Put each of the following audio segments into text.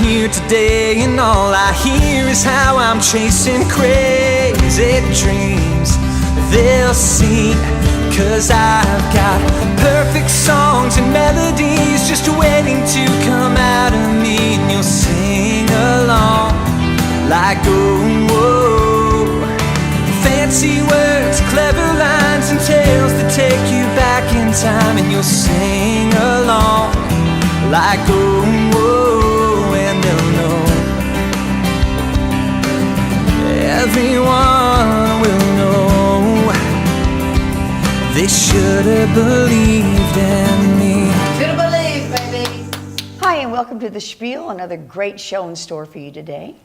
here today, and all I hear is how I'm chasing crazy dreams. They'll sing, 'cause I've got perfect songs and melodies just waiting to come out of me, and you'll sing along like, oh, whoa. Fancy words, clever lines, and tales that take you back in time, and you'll sing along like, oh, whoa, and they'll know. Everyone will know. They should have believed in me. Should have believed, baby. Hi, and welcome to the Spiel. Another great show in store for you today.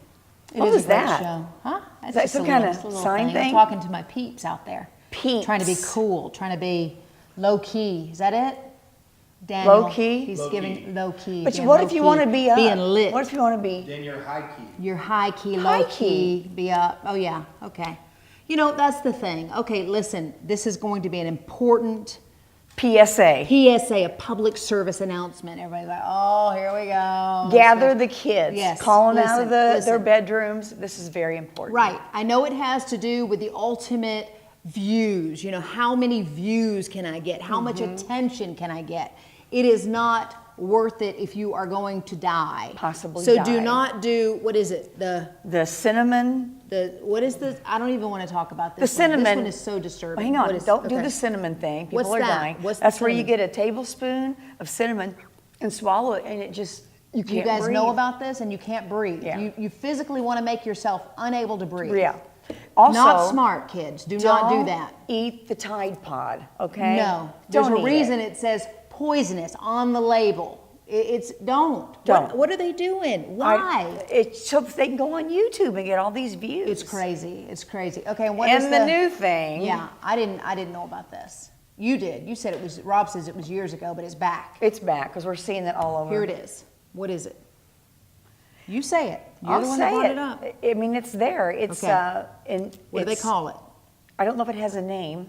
What was a great that? Show. Huh? Is that some kind of sign thing? I'm talking to my peeps out there. Peeps. Trying to be cool, trying to be low key. Is that it? Daniel, Low key? He's giving low key. But what if you want to be up? Being lit. What if you want to be? Then you're high key. You're high key, low key, be up. Oh yeah, okay. You know, that's the thing. Okay, listen, this is going to be an important PSA. PSA, a public service announcement. Everybody's like, oh, here we go. Gather the kids. Yes. Call them out of their Listen. bedrooms. This is very important. Right. I know it has to do with the ultimate views. You know, how many views can I get? How much attention can I get? It is not worth it if you are going to die. Possibly So die. do not do, what is it? The cinnamon. What is this? I don't even want to talk about this. The cinnamon. This one is so disturbing. Hang on. Don't do okay. the cinnamon thing. People What's are that? dying. What's the That's where you cinnamon? get a tablespoon of cinnamon and swallow it, and it just, you can't You guys breathe. know about this, and you can't breathe. Yeah. You physically want to make yourself unable to breathe. Yeah. Also, Not smart, kids. Do not do don't that. Eat the Tide Pod, okay? No. There's Don't a eat reason it says poisonous on the label. It's don't. Don't. What are they doing? Why? It's so they can go on YouTube and get all these views. It's crazy. It's crazy. Okay, and what is And the new thing. Yeah, I didn't know about this. You did. You said it was. Rob says it was years ago, but it's back. It's back because we're seeing it all over. Here it is. What is it? You say it. You're I'll the one say that brought it. it up. I mean, it's there. It's Okay. What do they it's- call it? I don't know if it has a name.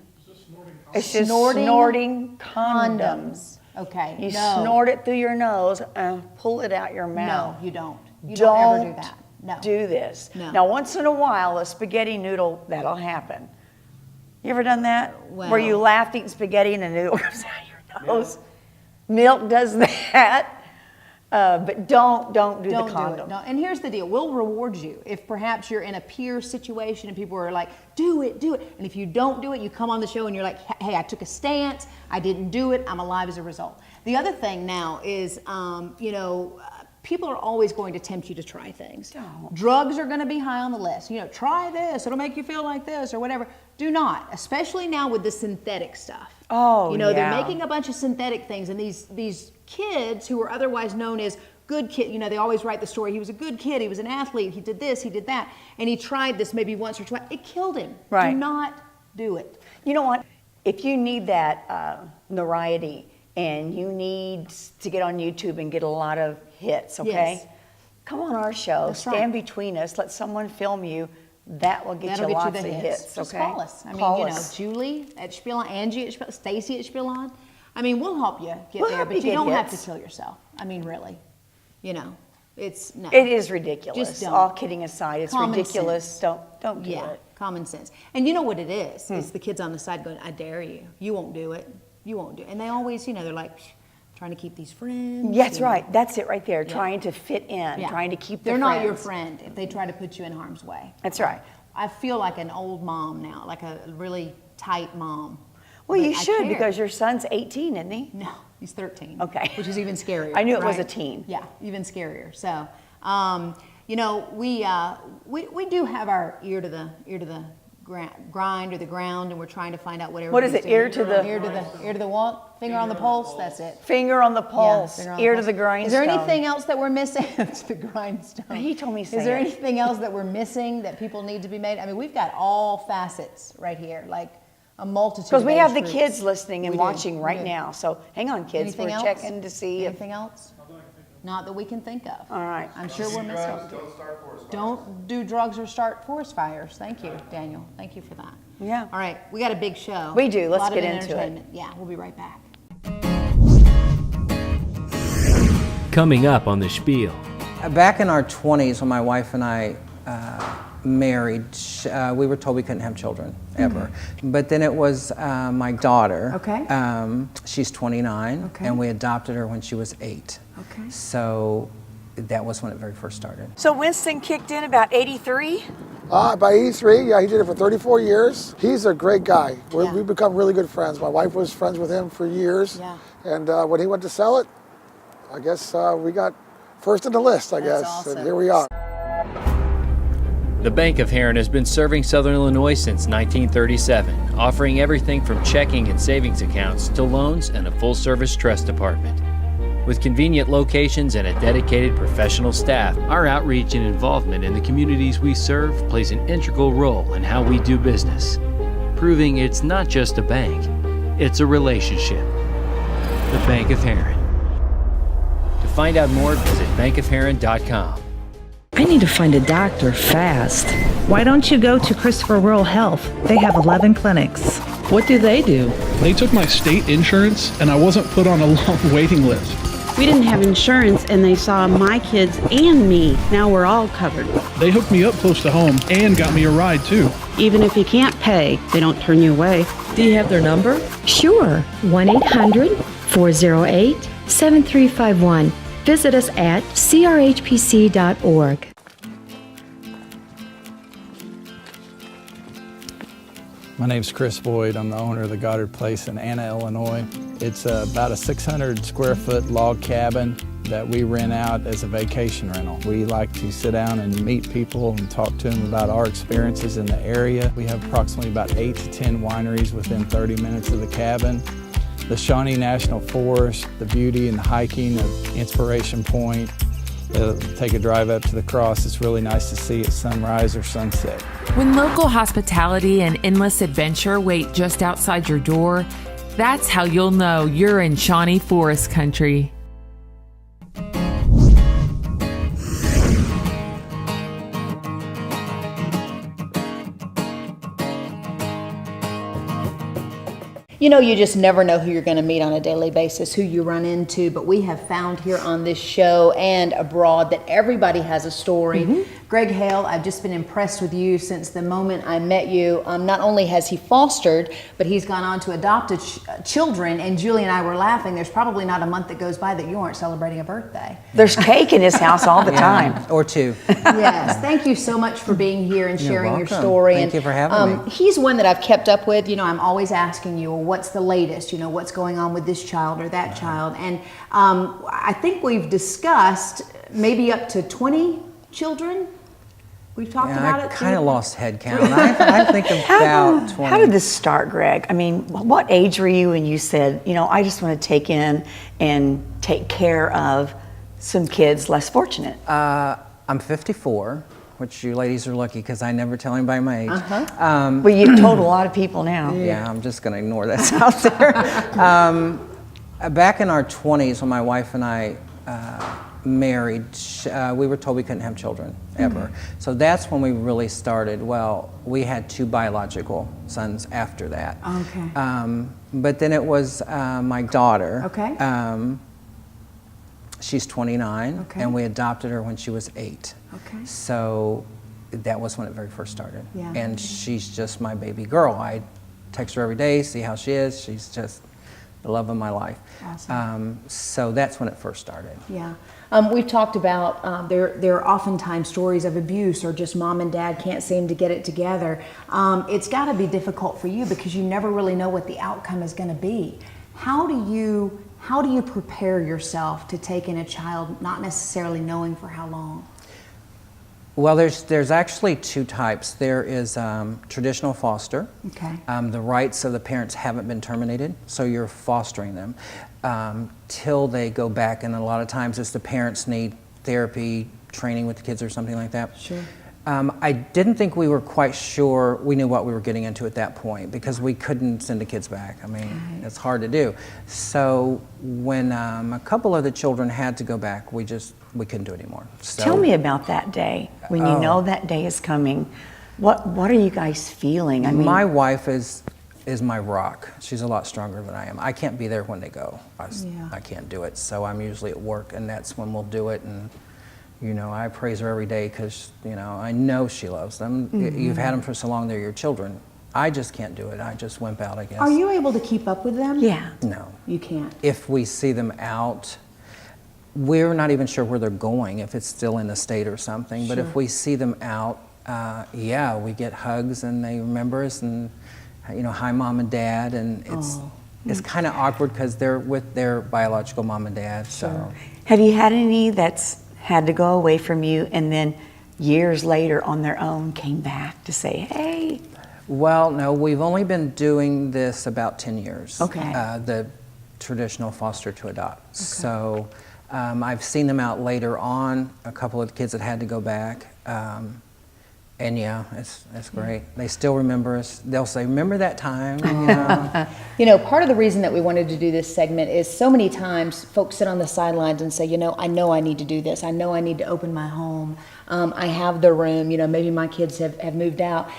It's just Snorting snorting condoms. Okay. You no. snort it through your nose and pull it out your mouth. No, you don't. You don't ever do that. No. do this. No. Now, once in a while, a spaghetti noodle, that'll happen. You ever done that? Well- Where you laughed eating spaghetti and a noodle comes out your nose? Milk does that. But don't do Don't the do condom. it. No. And here's the deal. We'll reward you if perhaps you're in a peer situation and people are like, do it. And if you don't do it, you come on the show and you're like, hey, I took a stance. I didn't do it. I'm alive as a result. The other thing now is, people are always going to tempt you to try things. Don't. Drugs are going to be high on the list. You know, try this. It'll make you feel like this or whatever. Do not, especially now with the synthetic stuff. Oh, You know, yeah. they're making a bunch of synthetic things, and these kids who are otherwise known as good kid, you know, they always write the story, he was a good kid, he was an athlete, he did this, he did that, and he tried this maybe once or twice. It killed him. Right. Do not do it. You know what? If you need that notoriety and you need to get on YouTube and get a lot of hits, okay? Yes. Come on our show. That's Stand right. between us. Let someone film you. That will get That'll you get lots you the of hits. hits, Just okay? call us. I mean, Call you know, us. Julie at SPIELOn, Angie at SPIELOn, Stacy at SPIELOn. I mean, we'll help you get We'll there, help but you you get don't have hits. to kill yourself. I mean, really. You know, it's no. It is ridiculous. Just don't. All kidding aside, it's Common ridiculous. sense. Don't do Yeah, it. common sense. And you know what it is? It's the kids on the side going, I dare you. You won't do it. You won't do it. And they always, you know, they're like trying to keep these friends. That's you know. right. That's it right there. Trying to fit in, Yeah. trying to keep They're the not your friends. friend if they try to put you in harm's way. That's right. I feel like an old mom now, like a really tight mom. Well, But you I should care. because your son's 18, isn't he? No, he's 13. Okay. Which is even scarier. I knew it was right? a teen. Yeah, even scarier. So, you know, we do have our ear to the grind or the ground, and we're trying to find out whatever. What is it? Ear to the ear to the what? Finger on the pulse. That's it. finger on the Yeah, pulse, finger on ear to pulse. the grindstone. Is there anything else that we're missing? It's the grindstone. He told me to Is say there it. anything else that we're missing that people need to be made? I mean, we've got all facets right here, like a multitude. Because we of have age the groups. kids listening and We do, watching we right do. now. So hang on, kids. Anything We're else? checking to see if. Anything else? Not that we can think of. All right. I'm sure we're missing. Don't start forest fires. Don't do drugs or start forest fires. Thank you, Daniel. Thank you for that. Yeah. All right, we got a big show. We do. Let's A lot get of into it. entertainment. Yeah, we'll be right back. Coming up on The Spiel. Back in our 20s, when my wife and I married, we were told we couldn't have children, ever. But then it was my daughter. Okay. She's 29, Okay. and we adopted her when she was 8. Okay. So that was when it very first started. So Winston kicked in about 83? By 83, yeah, he did it for 34 years. He's a great guy. Yeah. We've become really good friends. My wife was friends with him for years. Yeah. And when he went to sell it, I guess we got first in the list, I That's guess. awesome. And here we are. The Bank of Heron has been serving Southern Illinois since 1937, offering everything from checking and savings accounts to loans and a full-service trust department. With convenient locations and a dedicated professional staff, our outreach and involvement in the communities we serve plays an integral role in how we do business, proving it's not just a bank, it's a relationship. The Bank of Heron. To find out more, visit bankofheron.com. I need to find a doctor fast. Why don't you go to Christopher Rural Health? They have 11 clinics. What do? They took my state insurance and I wasn't put on a long waiting list. We didn't have insurance and they saw my kids and me. Now we're all covered. They hooked me up close to home and got me a ride too. Even if you can't pay, they don't turn you away. Do you have their number? Sure, 1-800-408-7351. Visit us at crhpc.org. My name's Chris Boyd. I'm the owner of the Goddard Place in Anna, Illinois. It's about a 600 square foot log cabin that we rent out as a vacation rental. We like to sit down and meet people and talk to them about our experiences in the area. We have approximately about 8 to 10 wineries within 30 minutes of the cabin. The Shawnee National Forest, the beauty and the hiking of Inspiration Point. Take a drive up to the cross. It's really nice to see at sunrise or sunset. When local hospitality and endless adventure wait just outside your door, that's how you'll know you're in Shawnee Forest Country. You know, you just never know who you're going to meet on a daily basis, who you run into, but we have found here on this show and abroad that everybody has a story. Greg Hale, I've just been impressed with you since the moment I met you. Not only has he fostered, but he's gone on to adopt children, and Julie and I were laughing. There's probably not a month that goes by that you aren't celebrating a birthday. There's cake in his house all the time. Or 2. Yes, thank you so much for being here and sharing your story. Thank you for having me. He's one that I've kept up with. You know, I'm always asking you, well, what's the latest? You know, what's going on with this child or that child? And I think we've discussed maybe up to 20 children. We've talked about it. I kind of lost head count. I think about 20. How did this start, Greg? I mean, what age were you when you said, you know, I just want to take in and take care of some kids less fortunate? I'm 54, which you ladies are lucky because I never tell anybody my age. Well, you've told a lot of people now. Yeah, I'm just going to ignore that's out there. Back in our 20s, when my wife and I married, we were told we couldn't have children, ever. So that's when we really started. Well, we had 2 biological sons after that. Okay. But then it was my daughter. Okay. She's 29, Okay. and we adopted her when she was 8. Okay. So that was when it very first started. Yeah. And she's just my baby girl. I text her every day, see how she is. She's just the love of my life. Awesome. So that's when it first started. Yeah. We've talked about there are oftentimes stories of abuse or just mom and dad can't seem to get it together. It's got to be difficult for you because you never really know what the outcome is going to be. How do you prepare yourself to take in a child not necessarily knowing for how long? Well, there's actually 2 types. There is traditional foster. Okay. The rights of the parents haven't been terminated, so you're fostering them till they go back, and a lot of times it's the parents need therapy, training with the kids or something like that. Sure. I didn't think we were quite sure we knew what we were getting into at that point because we couldn't send the kids back. I mean, it's hard to do. So when a couple of the children had to go back, we couldn't do it anymore. So, Tell me about that day when you know that day is coming. What are you guys feeling? I mean, my wife is my rock. She's a lot stronger than I am. I can't be there when they go. I can't do it. So I'm usually at work, and that's when we'll do it. And You know, I praise her every day because, you know, I know she loves them. You've had them for so long, they're your children. I just can't do it. I just wimp out, I guess. Are you able to keep up with them? Yeah. No. You can't. If we see them out, we're not even sure where they're going, if it's still in the state or something. But if we see them out, yeah, we get hugs and they remember us and, you know, hi, Mom and Dad. And it's kind of awkward because they're with their biological mom and dad. So, have you had any that's had to go away from you and then years later on their own came back to say, hey? Well, no, we've only been doing this about 10 years. Okay. The traditional foster to adopt. Okay. So I've seen them out later on, a couple of kids that had to go back. And yeah, it's great. They still remember us. They'll say, remember that time? You know? You know, part of the reason that we wanted to do this segment is so many times folks sit on the sidelines and say, you know I need to do this. I know I need to open my home. I have the room, you know, maybe my kids have moved out.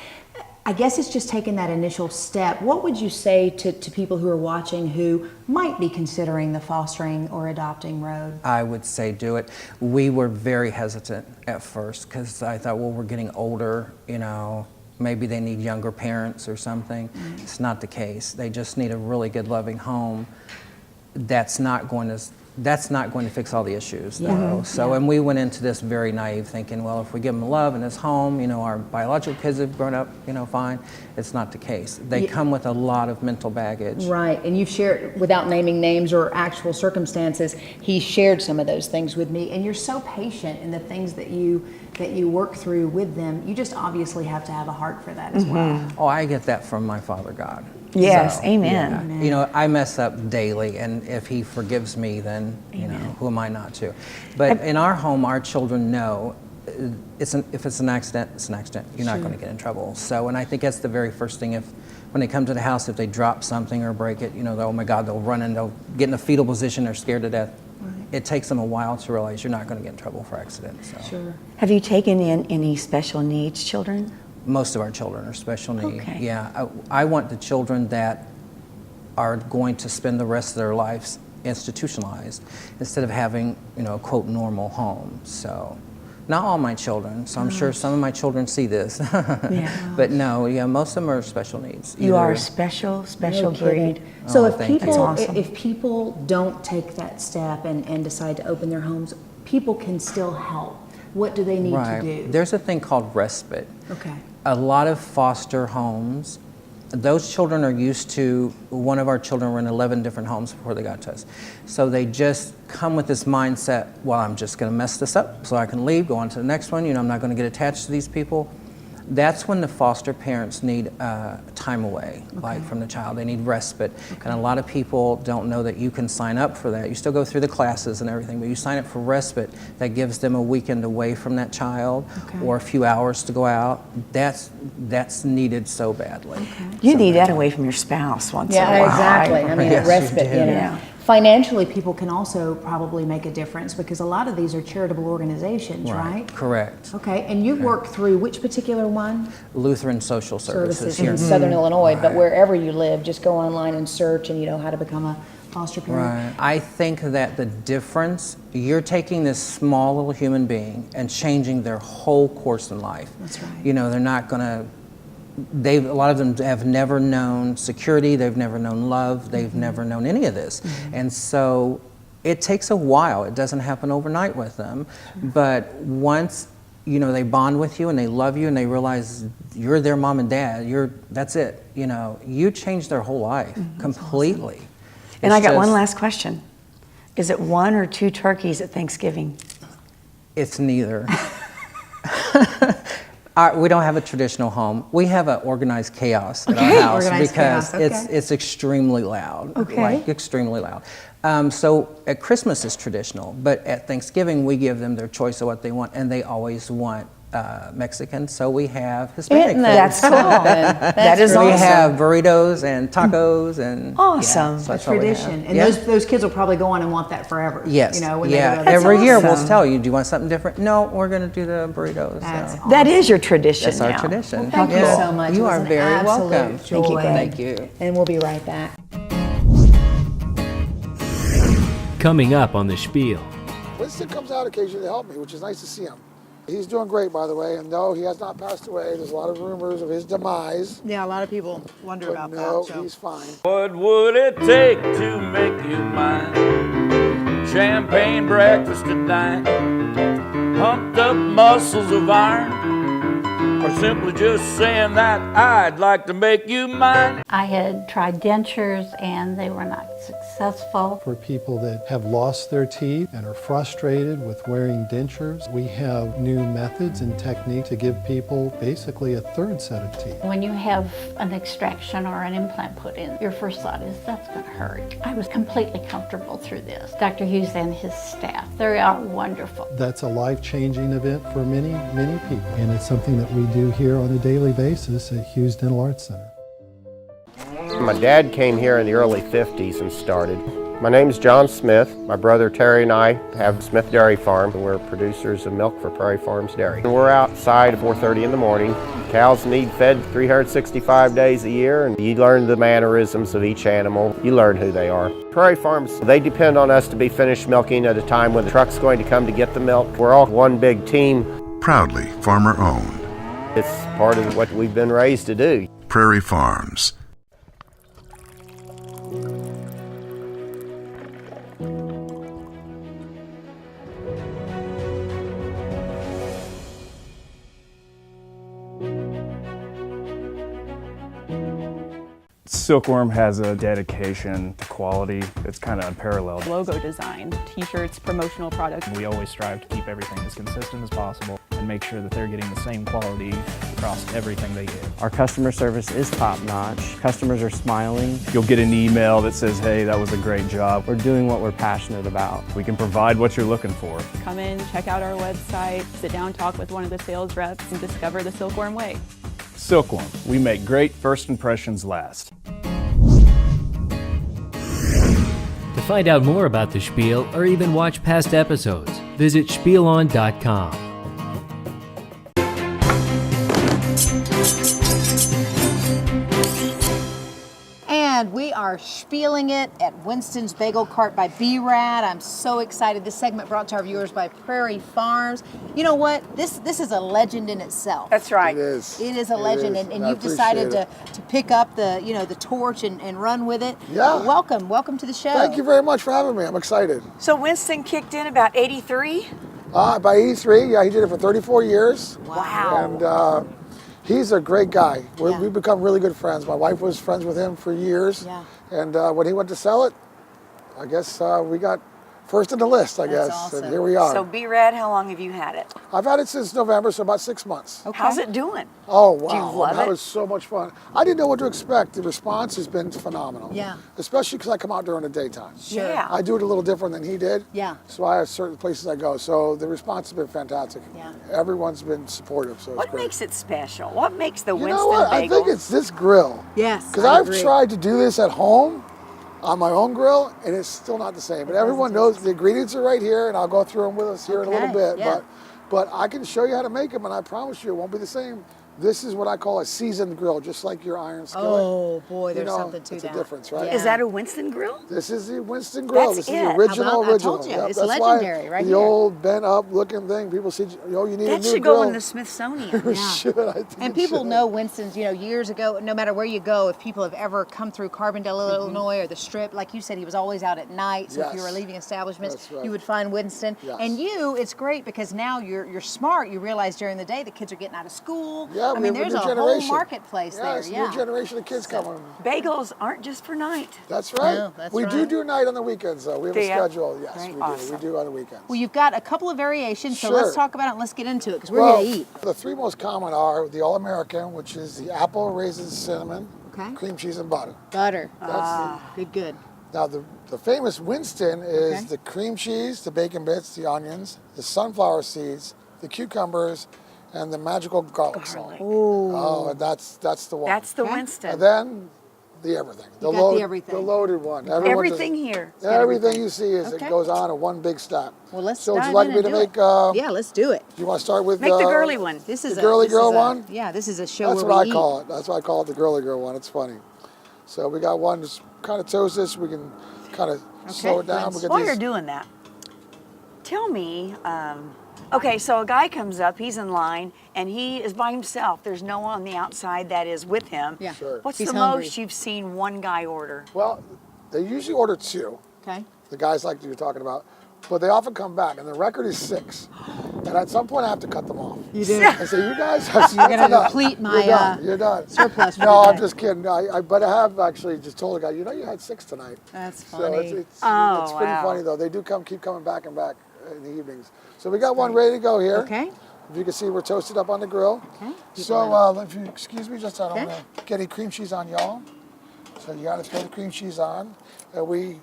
I guess it's just taking that initial step. What would you say to people who are watching who might be considering the fostering or adopting road? I would say do it. We were very hesitant at first because I thought, well, we're getting older, you know, maybe they need younger parents or something. It's not the case. They just need a really good, loving home. That's not going to fix all the issues, though. So, and we went into this very naive, thinking, well, if we give them love in this home, you know, our biological kids have grown up, you know, fine. It's not the case. They come with a lot of mental baggage. Right, and you've shared, without naming names or actual circumstances, he shared some of those things with me, and you're so patient in the things that you work through with them. You just obviously have to have a heart for that as well. Oh, I get that from my Father God. Yes, so, amen. Yeah. Amen. You know, I mess up daily, and if he forgives me, then, you know, who am I not to? But in our home, our children know if it's an accident, it's an accident. You're not going to get in trouble. So, and I think that's the very first thing. When they come to the house, if they drop something or break it, you know, oh my God, they'll run and they'll get in a fetal position, they're scared to death. Right. It takes them a while to realize you're not going to get in trouble for accidents. So. Sure. Have you taken in any special needs children? Most of our children are special needs. Okay. Yeah, I want the children that are going to spend the rest of their lives institutionalized instead of having, you know, a quote normal home. So, not all my children. So I'm sure some of my children see this. But no, yeah, most of them are special needs. You are a special breed. So if people don't take that step and decide to open their homes, people can still help. What do they need to do? There's a thing called respite. Okay. A lot of foster homes, those children are used to, one of our children were in 11 different homes before they got to us. So they just come with this mindset, well, I'm just going to mess this up so I can leave, go on to the next one, you know, I'm not going to get attached to these people. That's when the foster parents need time away, like from the child. They need respite. And a lot of people don't know that you can sign up for that. You still go through the classes and everything, but you sign up for respite. That gives them a weekend away from that child or a few hours to go out. That's needed so badly. You need that away from your spouse once in a while. Yeah, exactly. I mean, Yes, respite, you do. you know. Financially, people can also probably make a difference because a lot of these are charitable organizations, right? Correct. Okay, and you work through which particular one? Lutheran Social Services here in Southern Illinois, but wherever you live, just go online and search and you know how to become a foster parent. Right. I think that the difference, you're taking this small little human being and changing their whole course in life. That's right. You know, they're not going to, a lot of them have never known security, they've never known love, they've never known any of this. And so it takes a while. It doesn't happen overnight with them. But once, you know, they bond with you and they love you and they realize you're their mom and dad, that's it. You know, you change their whole life completely. Awesome. And I got one last question. Is it 1 or 2 turkeys at Thanksgiving? It's neither. We don't have a traditional home. We have an organized chaos at our house because it's extremely loud. Like extremely loud. So at Christmas is traditional, but at Thanksgiving we give them their choice of what they want, and they always want Mexican, so we have Hispanic food. That's cool. That is awesome. We have burritos and tacos and awesome. So that's a tradition. And those kids will probably go on and want that forever. Yes. You know, when Every year we'll tell you, do you want something different? No, we're going to do the burritos. That's awesome. That is your tradition. That's our tradition. Well, thank you so much. You are very welcome. Joy. Thank you. And we'll be right back. Coming up on The Spiel, Winston comes out occasionally to help me, which is nice to see him. He's doing great, by the way, and no, he has not passed away. There's a lot of rumors of his demise. Yeah, a lot of people wonder But about no, that. So. he's fine. What would it take to make you mine? Champagne breakfast at dine, pumped up muscles of iron, or simply just saying that I'd like to make you mine. I had tried dentures and they were not successful. For people that have lost their teeth and are frustrated with wearing dentures, we have new methods and techniques to give people basically a third set of teeth. When you have an extraction or an implant put in, your first thought is that's going to hurt. I was completely comfortable through this. Dr. Hughes and his staff, they are wonderful. That's a life-changing event for many, many people, and it's something that we do here on a daily basis at Hughes Dental Arts Center. My dad came here in the early 50s and started. My name's John Smith. My brother Terry and I have Smith Dairy Farm. We're producers of milk for Prairie Farms Dairy. We're outside at 4:30 in the morning. Cows need fed 365 days a year, and you learn the mannerisms of each animal. You learn who they are. Prairie Farms, they depend on us to be finished milking at a time when the truck's going to come to get the milk. We're all one big team. Proudly farmer-owned. It's part of what we've been raised to do. Prairie Farms. Silkworm has a dedication to quality that's kind of unparalleled. Logo design, t-shirts, promotional products. We always strive to keep everything as consistent as possible and make sure that they're getting the same quality across everything they get. Our customer service is top-notch. Customers are smiling. You'll get an email that says, hey, that was a great job. We're doing what we're passionate about. We can provide what you're looking for. Come in, check out our website, sit down, talk with one of the sales reps, and discover the Silkworm way. Silkworm, we make great first impressions last. To find out more about the Spiel or even watch past episodes, visit SPIELOn.com. And we are spieling it at Winston's Bagel Cart by B-Rad. I'm so excited. This segment brought to our viewers by Prairie Farms. You know what? This is a legend in itself. That's right. It is. It is a legend, and you've decided to pick up the the torch and run with it. Yeah. Welcome to the show. Thank you very much for having me. I'm excited. So Winston kicked in about 83? By 83, yeah, he did it for 34 years. Wow. And he's a great guy. We've become really good friends. My wife was friends with him for years. Yeah. And when he went to sell it, I guess we got first in the list, I guess. Awesome. And here we are. So B-Rad, how long have you had it? I've had it since November, so about 6 months. Okay. How's it doing? Oh, wow. Do you love that it? was so much fun. I didn't know what to expect. The response has been phenomenal. Yeah. Especially because I come out during the daytime. Sure. Yeah. I do it a little different than he did. Yeah. So I have certain places I go. So the response has been fantastic. Yeah. Everyone's been supportive, so it's What great. makes it special? What makes the You Winston know what? bagel? I think it's this grill. Yes. Because I I've agree. tried to do this at home on my own grill, and it's still not the same. But everyone knows the ingredients are right here, and I'll go through them with us here in a little bit. yeah. But I can show you how to make them, and I promise you it won't be the same. This is what I call a seasoned grill, just like your iron skillet. Oh boy, there's something to it's that. a difference, right? Yeah. Is that a Winston grill? This is the Winston grill. That's This is the it. original. I told you, it's That's legendary why right the here. old bent up looking thing. People see, you need a That new should grill. go in the Smithsonian. It should, I think And it people should. know Winston's, years ago, no matter where you go, if people have ever come through Carbondale, Illinois, or the Strip, like you said, he was always out at night, so if you were Yes. leaving establishments, That's right. you would find Winston. Yes. And it's great because now you're smart. You realize during the day the kids are getting out of school. Yeah, I we mean, have a there's new a whole generation. marketplace Yeah, there. it's a Yeah. new generation of kids coming. Bagels aren't just for night. That's right. No, that's we right. do night on the weekends, though. We have Do a ya? schedule. Yes, Very we awesome. do. We do on the weekends. Well, you've got a couple of variations, so Sure. let's talk about it and let's get into it because we're Well, here to eat. the three most common are the All-American, which is the apple, raisins, cinnamon, Okay. cream cheese, and butter. Butter. That's Good. Now, the famous Winston is Okay. the cream cheese, the bacon bits, the onions, the sunflower seeds, the cucumbers, and the magical garlic salt. Oh, and that's the one. That's the Okay. Winston. And then the everything. You got the everything. The loaded one. Everything here. Everything you see is Okay. it goes on in one big stack. Well, let's So would dive you like in me and to do make? it. Yeah, let's do it. You want to start with Make the girly one. This is the girly this girl is a- one? Yeah, this is a show That's where what we I call it. That's why I call it the girly girl one. It's funny. So we got one that's kind of toast this. We can kind of slow it down. We get While these- you're doing that, Tell me, okay, so a guy comes up, he's in line, and he is by himself. There's no one on the outside that is with him. Yeah. Sure. What's He's the hungry. most you've seen one guy order? Well, they usually order 2. Okay. The guys like you're talking about. But they often come back, and the record is 6. And at some point, I have to cut them off. You do. I say, you guys have You're going to deplete my You're done. surplus for No, the I'm day. just kidding. But I have actually just told the guy, you know, you had 6 tonight. That's So funny. it's pretty funny, though. They do keep coming back and back in the evenings. So we got one ready to go here. Okay. If you can see, we're toasted up on the grill. Okay. So if you excuse me, just I don't want to get any cream cheese on y'all. So you got to throw the cream cheese on, and we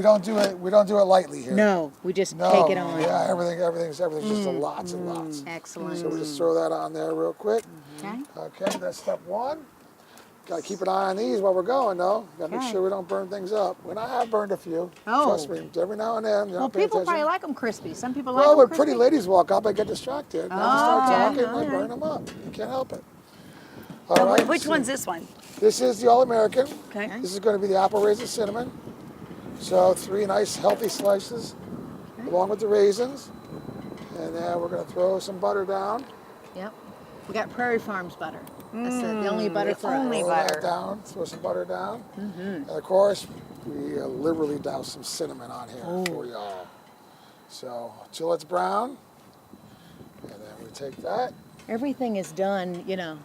don't do it lightly here. No, we just take it on. Yeah, everything's just lots and lots. Excellent. So we just throw that on there real quick. Okay. Okay, that's step 1. Got to keep an eye on these while we're going, though. Got to make sure we don't burn things up. And I have burned a few. Oh. Trust me, every now and then. Well, people probably like them crispy. Some people like Well, them when crispy. pretty ladies walk up, I get distracted. And I start talking, and I burn them up. You can't help it. All right. Which one's this one? This is the All-American. Okay. This is going to be the apple raisin cinnamon. So 3 nice healthy slices along with the raisins. And then we're going to throw some butter down. Yep. We got Prairie Farms butter. That's the only butter for us. Throw that down, throw some butter down. And of course, we liberally douse some cinnamon on here for y'all. So till it's brown. And then we take that. Everything is done, you know.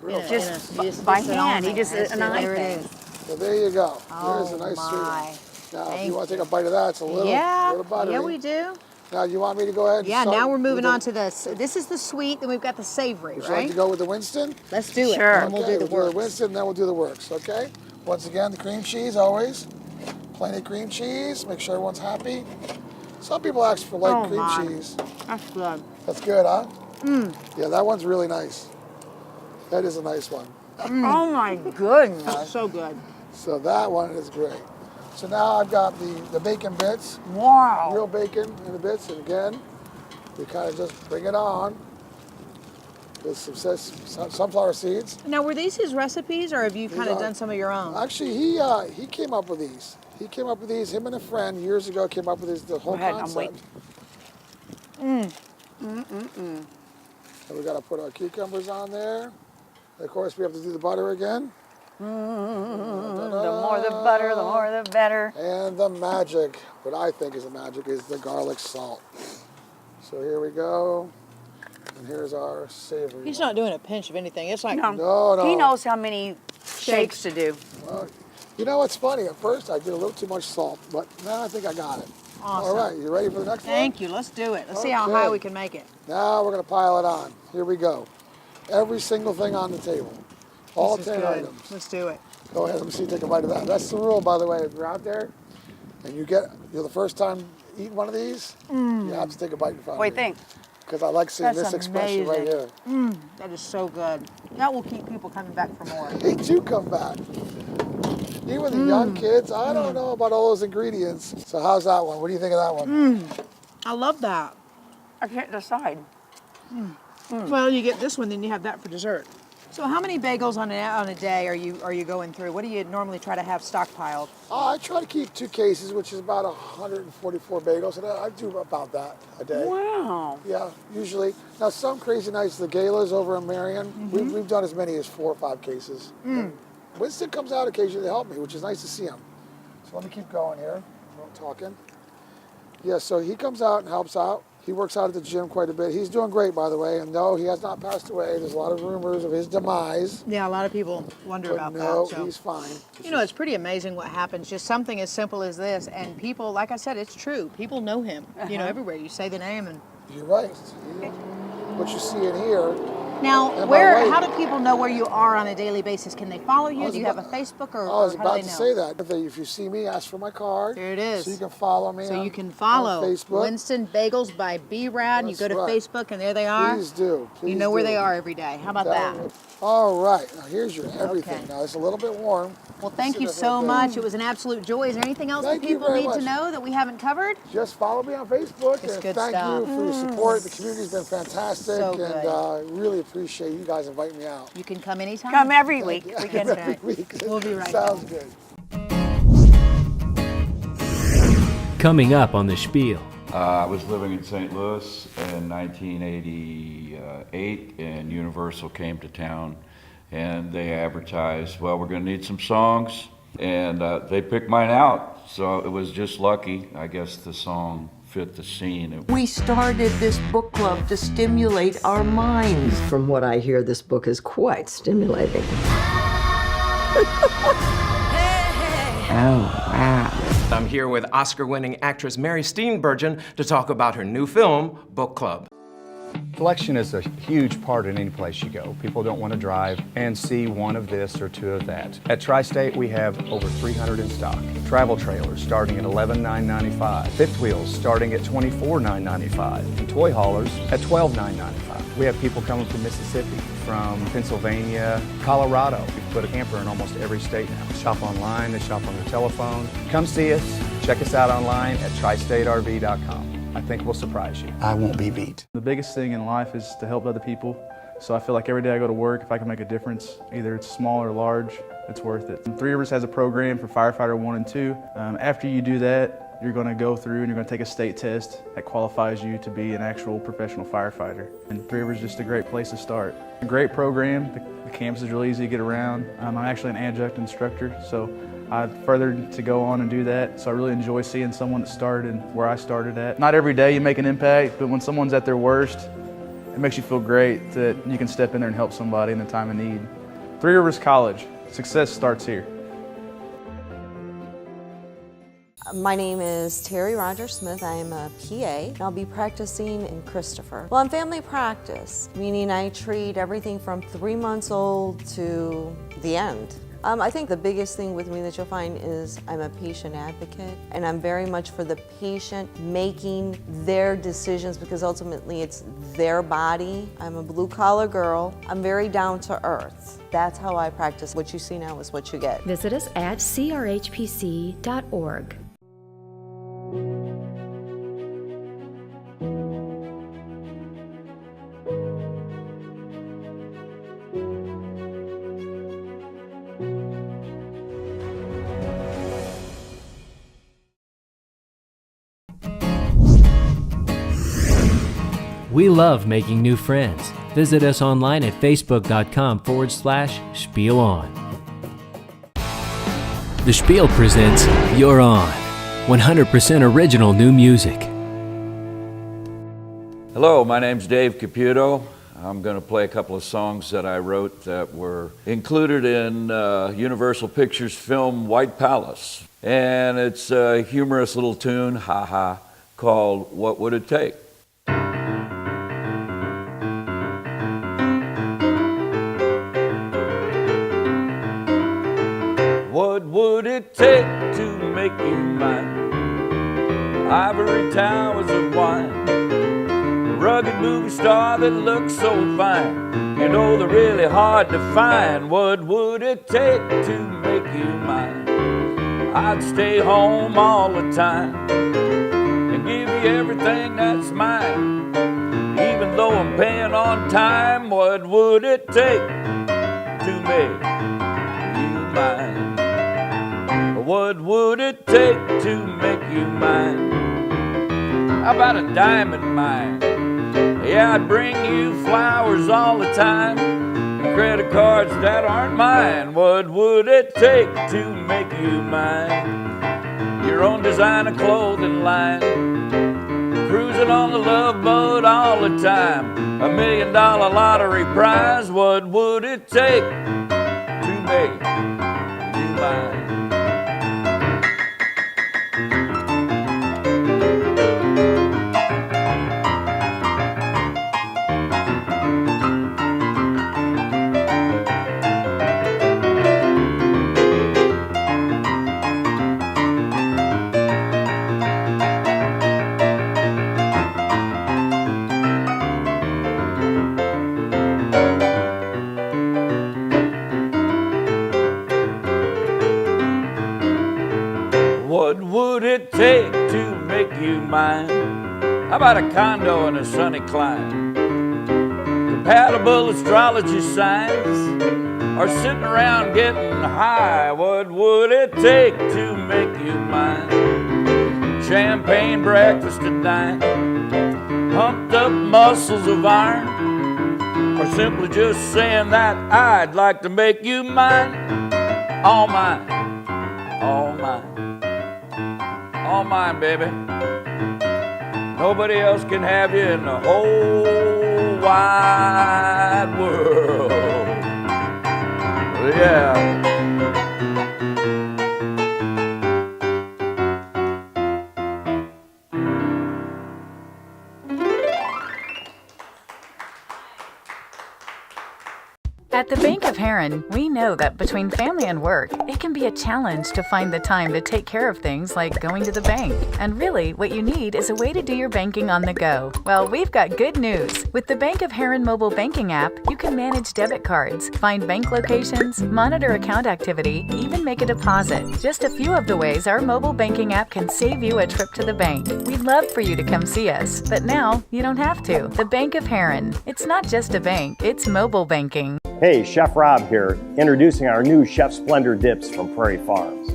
Just by hand. He just an eye thing. So there you go. Oh, There's a nice my. sweet one. Now, if you want to take a bite of that, it's a little, little buttery. Yeah, we do. Now, you want me to go ahead? Yeah, and now we're moving on to this. This is the sweet, then we've got the savory, Would you like right? to go with the Winston? Let's do it. Sure. And we'll do the works. Winston, then we'll do the works, okay? Once again, the cream cheese, always. Plenty of cream cheese. Make sure everyone's happy. Some people ask for light cream cheese. That's good. That's good, huh? Yeah, that one's really nice. That is a nice one. Oh my goodness. That's so good. So that one is great. So now I've got the bacon bits. Wow. Real bacon in the bits. And again, we kind of just bring it on with some sunflower seeds. Now, were these his recipes, or have you kind of done some of your own? Actually, he came up with these. He came up with these. Him and a friend years ago came up with this, the whole concept. I'm waiting. And we got to put our cucumbers on there. And of course, we have to do the butter again. The more the butter, the more the better. And the magic, what I think is the magic, is the garlic salt. So here we go. And here's our savory. He's not doing a pinch of anything. It's like No. He knows how many shakes to do. You know what's funny? At first, I did a little too much salt, but now I think I got it. Awesome. All right, you ready for the next one? Thank you. Let's do it. Let's see how high we can make it. Now we're going to pile it on. Here we go. Every single thing on the table. All 10 items. Let's do it. Go ahead, let me see you take a bite of that. That's the rule, by the way. If you're out there and you're the first time eating one of these, you have to take a bite in front What of do you me. think? Because I like seeing That's this expression right here. That is so good. That will keep people coming back for more. They do come back. Even the young kids, I don't know about all those ingredients. So how's that one? What do you think of that one? I love that. I can't decide. Well, you get this one, then you have that for dessert. So how many bagels on a day are you going through? What do you normally try to have stockpiled? I try to keep 2 cases, which is about 144 bagels, and I do about that a day. Wow. Yeah, usually. Now, some crazy nights, the galas over in Marion, we've done as many as 4 or 5 cases. Winston comes out occasionally to help me, which is nice to see him. So let me keep going here. I'm talking. Yeah, so he comes out and helps out. He works out at the gym quite a bit. He's doing great, by the way. And no, he has not passed away. There's a lot of rumors of his demise. Yeah, a lot of people wonder But about no, that. So. he's fine. You know, it's pretty amazing what happens. Just something as simple as this, and people, like I said, it's true. People know him. You know, everywhere. You say the name, and You're right. What you see in here. now, And how do people know where you are on a daily basis? Can they follow you? Do you have a Facebook, or I was how do about they to know? say that. If you see me, ask for my card. There it is. So you can follow me. So on, you can follow on Facebook. Winston Bagels by B-Rad, and you go That's to right. Facebook, and there they are. Please do. You know where they are every day. How about that? All right. Now here's your everything. Okay. Now it's a little bit warm. Well, thank Sit you there for so a bit. much. It was an absolute joy. Is there anything else Thank that you people very need to much. know that we haven't covered? Just follow me on Facebook. It's and good thank stuff. you for your support. The community's been fantastic. So and good. really appreciate you guys inviting me out. You can come anytime. Come every week. We can. Every week. We'll be right Sounds back. good. Coming up on The Spiel, I was living in St. Louis in 1988, and Universal came to town, and they advertised, well, we're going to need some songs, and they picked mine out, so it was just lucky. I guess the song fit the scene. We started this book club to stimulate our minds. From what I hear, this book is quite stimulating. Oh, wow. I'm here with Oscar-winning actress Mary Steenburgen to talk about her new film, Book Club. Selection is a huge part in any place you go. People don't want to drive and see one of this or two of that. At Tri-State, we have over 300 in stock. Travel trailers starting at $11,995. Fifth wheels starting at $24,995. And toy haulers at $12,995. We have people coming from Mississippi, from Pennsylvania, Colorado. We put a camper in almost every state now. Shop online, they shop on their telephone. Come see us. Check us out online at tristaterv.com. I think we'll surprise you. I won't be beat. The biggest thing in life is to help other people. So I feel like every day I go to work, if I can make a difference, either it's small or large, it's worth it. Three Rivers has a program for firefighter 1 and 2. After you do that, you're going to go through and you're going to take a state test that qualifies you to be an actual professional firefighter. And Three Rivers is just a great place to start. A great program. The campus is really easy to get around. I'm actually an adjunct instructor, so I furthered to go on and do that, so I really enjoy seeing someone that started where I started at. Not every day you make an impact, but when someone's at their worst, it makes you feel great that you can step in there and help somebody in the time of need. Three Rivers College, success starts here. My name is Terry Rogers Smith. I am a PA, and I'll be practicing in Christopher. Well, I'm family practice, meaning I treat everything from 3 months old to the end. I think the biggest thing with me that you'll find is I'm a patient advocate, and I'm very much for the patient making their decisions because ultimately it's their body. I'm a blue-collar girl. I'm very down to earth. That's how I practice. What you see now is what you get. Visit us at crhpc.org. We love making new friends. Visit us online at facebook.com/SPIELOn. The Spiel presents You're On, 100% original new music. Hello, my name's Dave Caputo. I'm going to play a couple of songs that I wrote that were included in Universal Pictures' film White Palace. And it's a humorous little tune, ha-ha, called What Would It Take? What would it take to make you mine? Ivory towers of wine, a rugged movie star that looks so fine. You know they're really hard to find. What would it take to make you mine? I'd stay home all the time and give you everything that's mine, even though I'm paying on time. What would it take to make you mine? What would it take to make you mine? How about a diamond mine? Yeah, I'd bring you flowers all the time, and credit cards that aren't mine. What would it take to make you mine? Your own designer clothing line, cruising on the Love Boat all the time, $1 million lottery prize. What would it take to make you mine? What would it take to make you mine? How about a condo in a sunny clime? Compatible astrology signs, or sitting around getting high? What would it take to make you mine? champagne breakfast at night, humped up muscles of iron, or simply just saying that I'd like to make you mine. All mine, all mine, all mine, baby. Nobody else can have you in the whole wide world. Yeah. At the Bank of Heron, we know that between family and work, it can be a challenge to find the time to take care of things like going to the bank. And really, what you need is a way to do your banking on the go. Well, we've got good news. With the Bank of Heron mobile banking app, you can manage debit cards, find bank locations, monitor account activity, even make a deposit. Just a few of the ways our mobile banking app can save you a trip to the bank. We'd love for you to come see us, but now you don't have to. The Bank of Heron. It's not just a bank, it's mobile banking. Hey, Chef Rob here, introducing our new Chef Splendor dips from Prairie Farms.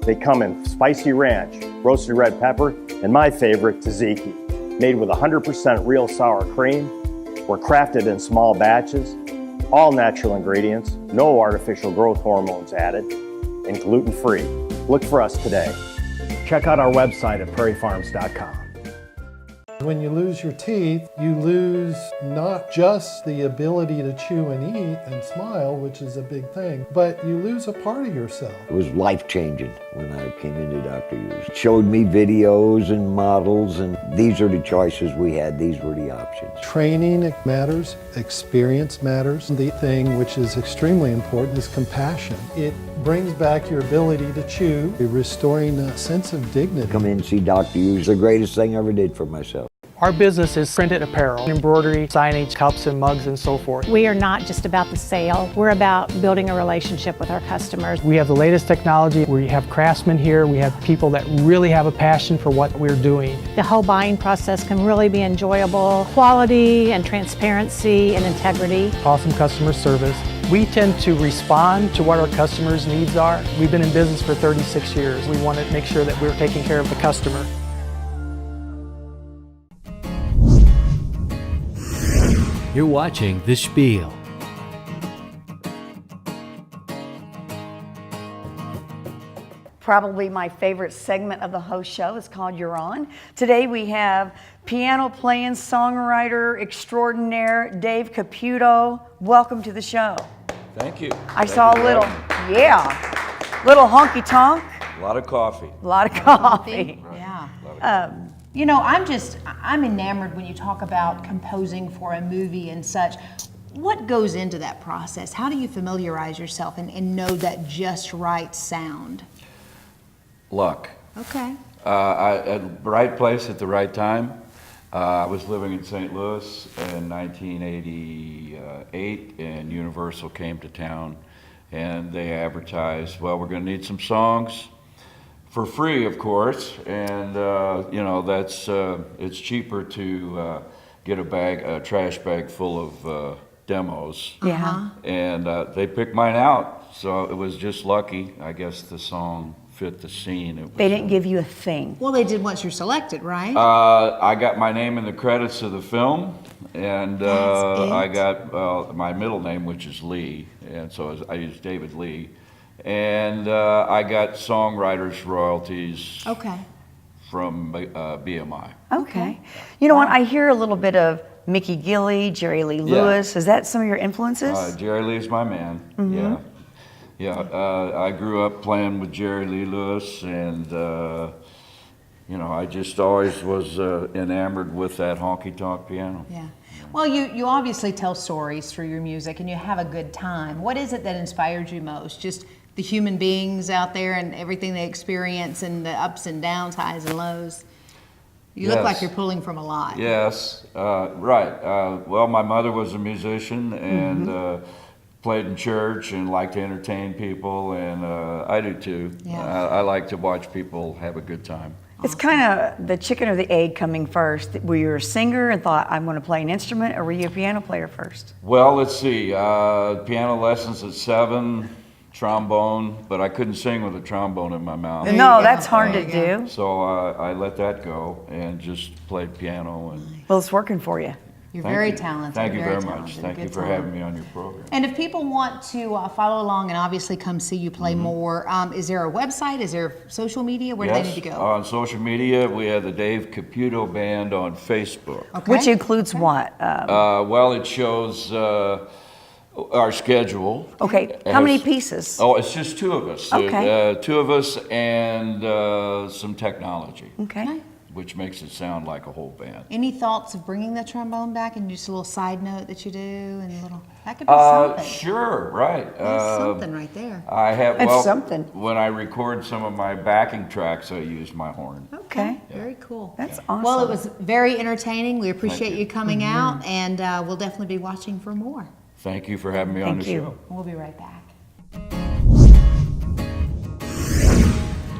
They come in spicy ranch, roasted red pepper, and my favorite, tzatziki. Made with 100% real sour cream, were crafted in small batches, all natural ingredients, no artificial growth hormones added, and gluten-free. Look for us today. Check out our website at prairiefarms.com. When you lose your teeth, you lose not just the ability to chew and eat and smile, which is a big thing, but you lose a part of yourself. It was life-changing when I came into Dr. Hughes. It showed me videos and models, and these are the choices we had. These were the options. Training matters, experience matters. The thing which is extremely important is compassion. It brings back your ability to chew, restoring a sense of dignity. Come in and see Dr. Hughes, the greatest thing I ever did for myself. Our business is printed apparel, embroidery, signage, cups and mugs and so forth. We are not just about the sale, we're about building a relationship with our customers. We have the latest technology. We have craftsmen here. We have people that really have a passion for what we're doing. The whole buying process can really be enjoyable. Quality and transparency and integrity. Awesome customer service. We tend to respond to what our customers' needs are. We've been in business for 36 years. We want to make sure that we're taking care of the customer. You're watching The Spiel. Probably my favorite segment of the host show is called You're On. Today we have piano playing songwriter extraordinaire Dave Caputo. Welcome to the show. Thank you. I saw a little, little honky tonk. A lot of coffee. A lot of coffee. Yeah. You know, I'm enamored when you talk about composing for a movie and such. What goes into that process? How do you familiarize yourself and know that just right sound? Luck. Okay. At the right place at the right time. I was living in St. Louis in 1988, and Universal came to town, and they advertised, well, we're going to need some songs. For free, of course, and you know, that's it's cheaper to get a trash bag full of demos. Yeah. And they picked mine out, so it was just lucky. I guess the song fit the scene. They didn't give you a thing. Well, they did once you're selected, right? I got my name in the credits of the film, and I got my middle name, which is Lee, and so I used David Lee. And I got songwriters royalties from BMI. Okay. You know what, I hear a little bit of Mickey Gilley, Jerry Lee Lewis. Is that some of your influences? Jerry Lee's my man, yeah. I grew up playing with Jerry Lee Lewis, and you know, I just always was enamored with that honky-tonk piano. Yeah. Well, you obviously tell stories through your music, and you have a good time. What is it that inspired you most? Just the human beings out there and everything they experience, and the ups and downs, highs and lows? You look like you're pulling from a lot. Yes, right. Well, my mother was a musician and played in church and liked to entertain people, and I do too. Yeah. I like to watch people have a good time. It's kind of the chicken or the egg coming first. Were you a singer and thought, I'm going to play an instrument, or were you a piano player first? Well, let's see. Piano lessons at 7, trombone, but I couldn't sing with a trombone in my mouth. No, that's hard to do. So I let that go and just played piano. And Well, it's working for you. You're Thank very you. talented. Thank you very very much. talented. Thank you Good for talent. having me on your program. And if people want to follow along and obviously come see you play more, is there a website? Is there social media? Where do they need to go? On social media, we have the Dave Caputo Band on Facebook. Okay. Which includes what? Well, it shows our schedule. Okay, It how many has- pieces? Oh, it's just two of us. Okay. Two of us and some technology. Okay. Which makes it sound like a whole band. Any thoughts of bringing the trombone back and just a little side note that you do and a little, that could be something. Sure, right. That's something right there. I have, That's well, something. when I record some of my backing tracks, I use my horn. Okay, very cool. That's awesome. Well, it was very entertaining. We appreciate you coming out, and we'll definitely be watching for more. Thank you for having me on the show. We'll be right back.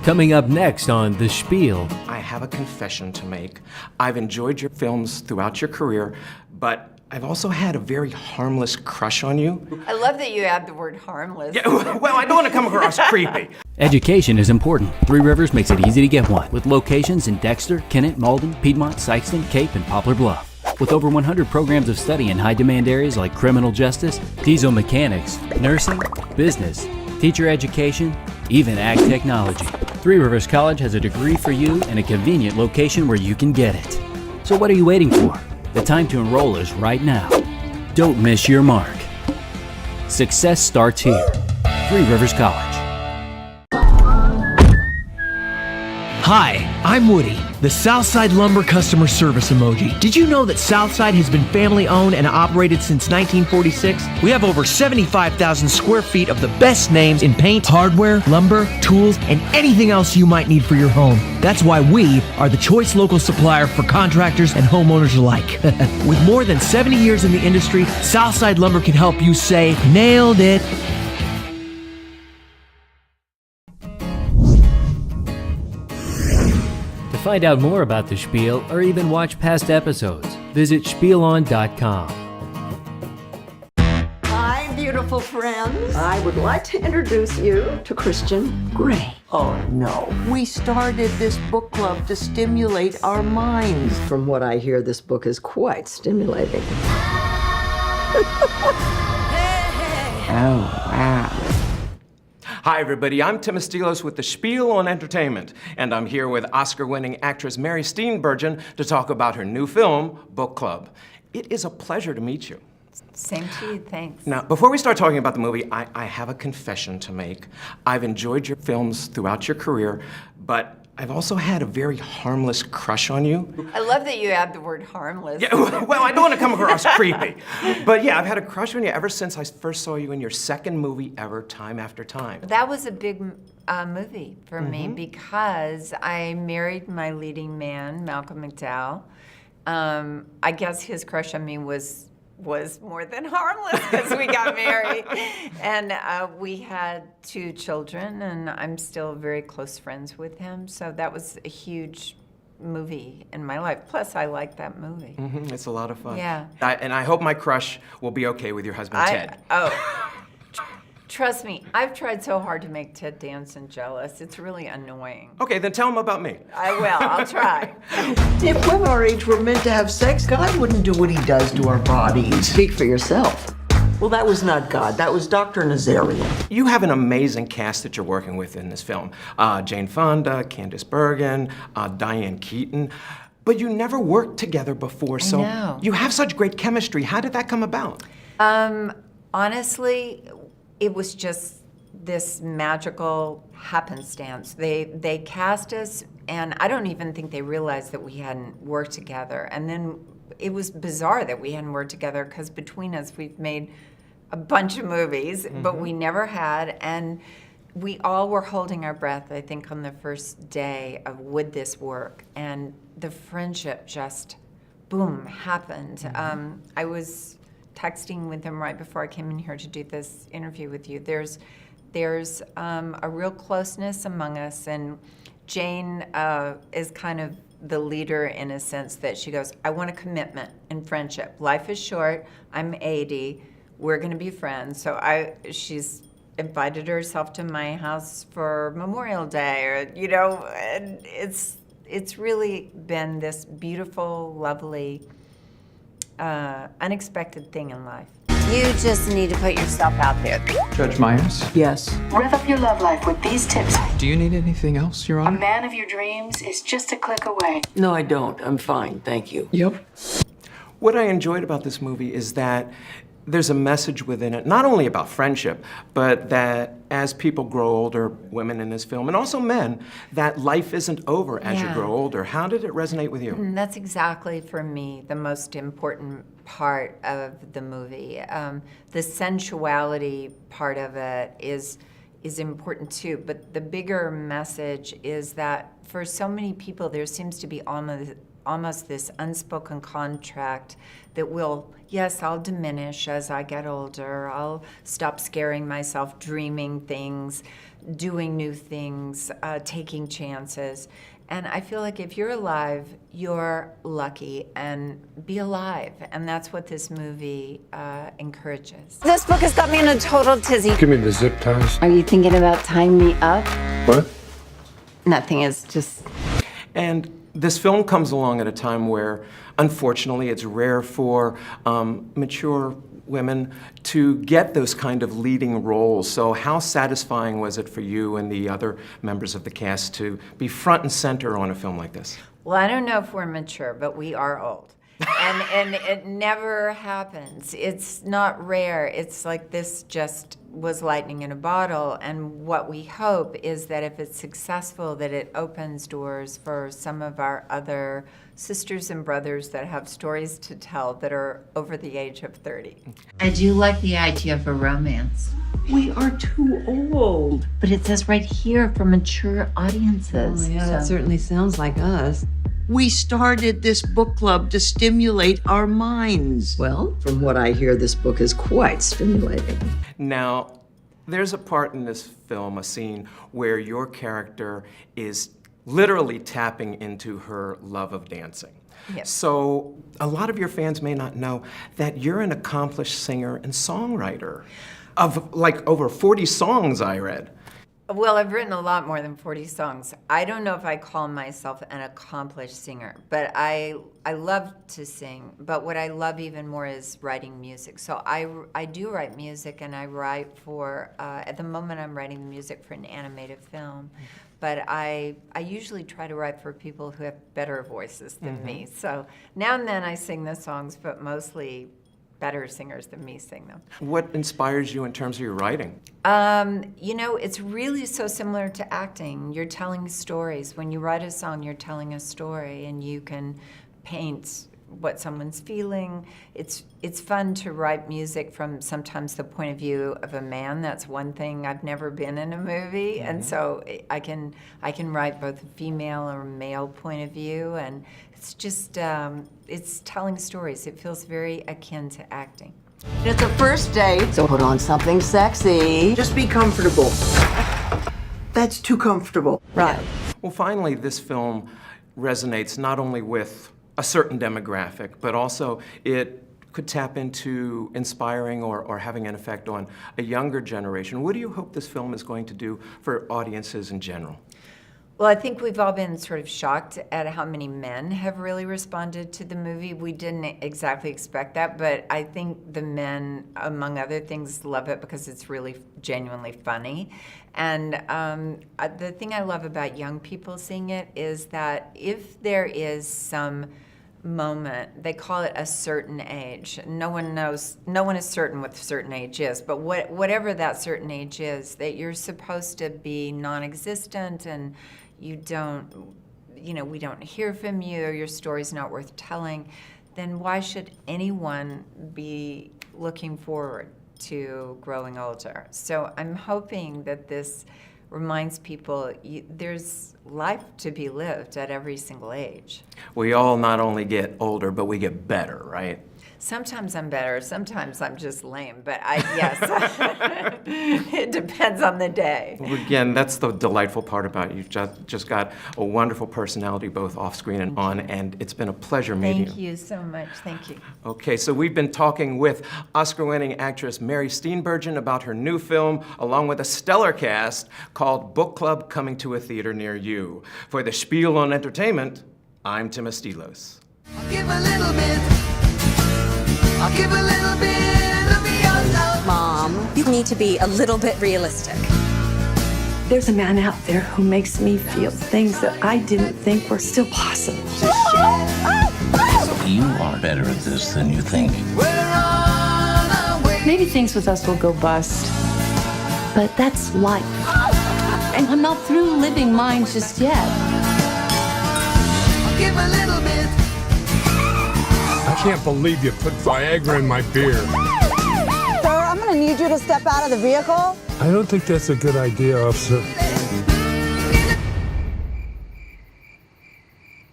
Coming up next on The Spiel. I have a confession to make. I've enjoyed your films throughout your career, but I've also had a very harmless crush on you. I love that you add the word harmless. Yeah, well, I don't want to come across creepy. Education is important. Three Rivers makes it easy to get one, with locations in Dexter, Kennett, Malden, Piedmont, Sykeston, Cape, and Poplar Bluff. With over 100 programs of study in high-demand areas like criminal justice, diesel mechanics, nursing, business, teacher education, even ag technology. Three Rivers College has a degree for you and a convenient location where you can get it. So what are you waiting for? The time to enroll is right now. Don't miss your mark. Success starts here. Three Rivers College. Hi, I'm Woody, the Southside Lumber customer service emoji. Did you know that Southside has been family owned and operated since 1946? We have over 75,000 square feet of the best names in paint, hardware, lumber, tools, and anything else you might need for your home. That's why we are the choice local supplier for contractors and homeowners alike. With more than 70 years in the industry, Southside Lumber can help you say, nailed it. To find out more about The Spiel or even watch past episodes, visit SPIELOn.com. Hi, beautiful friends. I would like to introduce you to Christian Grey. Oh, no. We started this book club to stimulate our minds. From what I hear, this book is quite stimulating. Oh, wow. Hi, everybody. I'm Tim Estiloz with the SPIELOn Entertainment, and I'm here with Oscar-winning actress Mary Steenburgen to talk about her new film, Book Club. It is a pleasure to meet you. Same to you, thanks. Now, before we start talking about the movie, I have a confession to make. I've enjoyed your films throughout your career, but I've also had a very harmless crush on you. I love that you add the word harmless. Yeah, well, I don't want to come across creepy. But yeah, I've had a crush on you ever since I first saw you in your second movie ever, Time After Time. That was a big movie for me because I married my leading man, Malcolm McDowell. I guess his crush on me was more than harmless because we got married. And we had 2 children, and I'm still very close friends with him. So that was a huge movie in my life. Plus, I like that movie. It's a lot of fun. Yeah. And I hope my crush will be okay with your husband, Ted. Trust me, I've tried so hard to make Ted Danson jealous. It's really annoying. Okay, then tell him about me. I will, I'll try. If women our age were meant to have sex, God wouldn't do what he does to our bodies. Speak for yourself. Well, that was not God. That was Dr. Nazarian. You have an amazing cast that you're working with in this film. Jane Fonda, Candice Bergen, Diane Keaton. But you never worked together before, so know. you have such great chemistry. How did that come about? Honestly, it was just this magical happenstance. They cast us, and I don't even think they realized that we hadn't worked together. And then it was bizarre that we hadn't worked together because between us, we've made a bunch of movies, but we never had. And we all were holding our breath, I think, on the first day of would this work? And the friendship just, boom, happened. I was texting with him right before I came in here to do this interview with you. There's a real closeness among us, and Jane is kind of the leader in a sense that she goes, I want a commitment and friendship. Life is short, I'm 80, we're gonna be friends. So she's invited herself to my house for Memorial Day, or, you know, and it's really been this beautiful, lovely, unexpected thing in life. You just need to put yourself out there. Judge Myers? Yes. Rev up your love life with these tips. Do you need anything else, Your A Honor? man of your dreams is just a click away. No, I don't. I'm fine, thank you. Yep. What I enjoyed about this movie is that there's a message within it, not only about friendship, but that as people grow older, women in this film, and also men, that life isn't over as you grow older. How did it resonate with you? And that's exactly, for me, the most important part of the movie. The sensuality part of it is important too, but the bigger message is that for so many people, there seems to be almost this unspoken contract that will, yes, I'll diminish as I get older. I'll stop scaring myself, dreaming things, doing new things, taking chances. And I feel like if you're alive, you're lucky, and be alive. And that's what this movie encourages. This book has got me in a total tizzy. Give me the zip ties. Are you thinking about tying me up? What? Nothing, is just... And this film comes along at a time where, unfortunately, it's rare for mature women to get those kind of leading roles. So how satisfying was it for you and the other members of the cast to be front and center on a film like this? Well, I don't know if we're mature, but we are old. And it never happens. It's not rare. It's like this just was lightning in a bottle. And what we hope is that if it's successful, that it opens doors for some of our other sisters and brothers that have stories to tell that are over the age of 30. I do like the idea of a romance. We are too old. But it says right here for mature audiences. Oh, yeah, that certainly sounds like us. We started this book club to stimulate our minds. Well, from what I hear, this book is quite stimulating. Now, there's a part in this film, a scene, where your character is literally tapping into her love of dancing. Yes. So a lot of your fans may not know that you're an accomplished singer and songwriter of like over 40 songs I read. Well, I've written a lot more than 40 songs. I don't know if I call myself an accomplished singer, but I love to sing. But what I love even more is writing music. So I do write music, and I write for, at the moment I'm writing the music for an animated film. But I usually try to write for people who have better voices than me. So now and then I sing the songs, but mostly better singers than me sing them. What inspires you in terms of your writing? You know, it's really so similar to acting. You're telling stories. When you write a song, you're telling a story, and you can paint what someone's feeling. It's fun to write music from sometimes the point of view of a man. That's one thing. I've never been in a movie, and so I can write both a female or male point of view, and it's just it's telling stories. It feels very akin to acting. It's a first date, so put on something sexy. Just be comfortable. That's too comfortable. Right. Well, finally, this film resonates not only with a certain demographic, but also it could tap into inspiring or having an effect on a younger generation. What do you hope this film is going to do for audiences in general? Well, I think we've all been sort of shocked at how many men have really responded to the movie. We didn't exactly expect that, but I think the men, among other things, love it because it's really genuinely funny. And the thing I love about young people seeing it is that if there is some moment, they call it a certain age. No one is certain what the certain age is, but whatever that certain age is, that you're supposed to be non-existent and we don't hear from you, or your story's not worth telling, then why should anyone be looking forward to growing older? So I'm hoping that this reminds people there's life to be lived at every single age. We all not only get older, but we get better, right? Sometimes I'm better, sometimes I'm just lame, but yes, it depends on the day. Well, again, that's the delightful part about you. You've just got a wonderful personality, both off screen and on, and it's been a pleasure meeting you. Thank you so much, thank you. Okay, so we've been talking with Oscar-winning actress Mary Steenburgen about her new film, along with a stellar cast called Book Club, coming to a theater near you. For the Spiel on Entertainment, I'm Tim Estiloz. I'll give a little bit. I'll give a little bit of your love. Mom, you need to be a little bit realistic. There's a man out there who makes me feel things that I didn't think were still possible. You are better at this than you think. Maybe things with us will go bust, but that's life. And I'm not through living mine just yet. I'll give a little bit. I can't believe you put Viagra in my beer. Sir, I'm gonna need you to step out of the vehicle. I don't think that's a good idea, officer.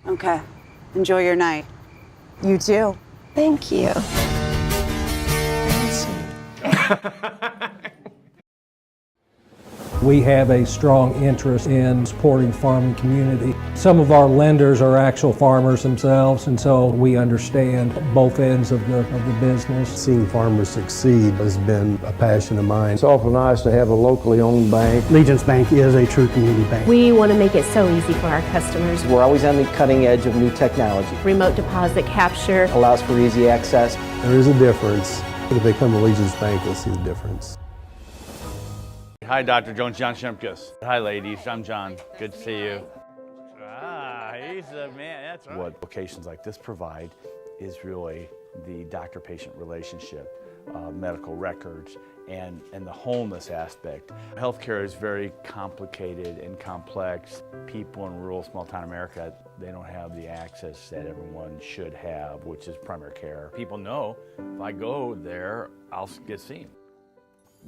Okay, enjoy your night. You too. Thank you. We have a strong interest in supporting farming community. Some of our lenders are actual farmers themselves, and so we understand both ends of the business. Seeing farmers succeed has been a passion of mine. It's awful nice to have a locally owned bank. Legence Bank is a true community bank. We want to make it so easy for our customers. We're always on the cutting edge of new technology. Remote deposit capture allows for easy access. There is a difference. If they come to Legence Bank, they'll see the difference. Hi, Dr. Jones, John Shimkus. Hi, ladies, I'm John. Good to see you. He's the man, that's right. What locations like this provide is really the doctor-patient relationship, medical records, and the wholeness aspect. Healthcare is very complicated and complex. People in rural, small-town America, they don't have the access that everyone should have, which is primary care. People know if I go there, I'll get seen.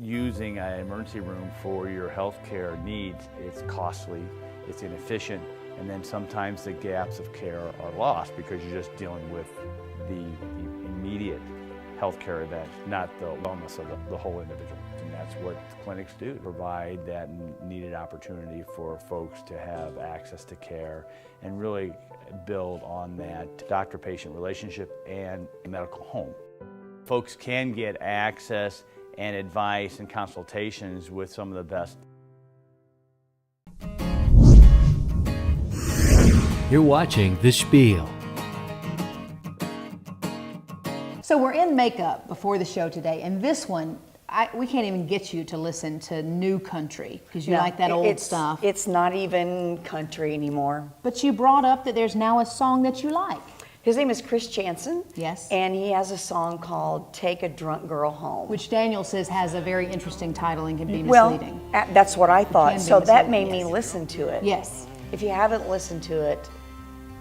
Using an emergency room for your healthcare needs, it's costly, it's inefficient, and then sometimes the gaps of care are lost because you're just dealing with the immediate healthcare event, not the wellness of the whole individual. And that's what clinics do, provide that needed opportunity for folks to have access to care and really build on that doctor-patient relationship and medical home. Folks can get access and advice and consultations with some of the best. You're watching The Spiel. So we're in makeup before the show today, and this one, we can't even get you to listen to new country because you like that old stuff. It's not even country anymore. But you brought up that there's now a song that you like. His name is Chris Jansen. Yes. And he has a song called Take a Drunk Girl Home. Which Daniel says has a very interesting title and can be misleading. Well, that's what I thought. So that made yes. me listen to it. Yes. If you haven't listened to it,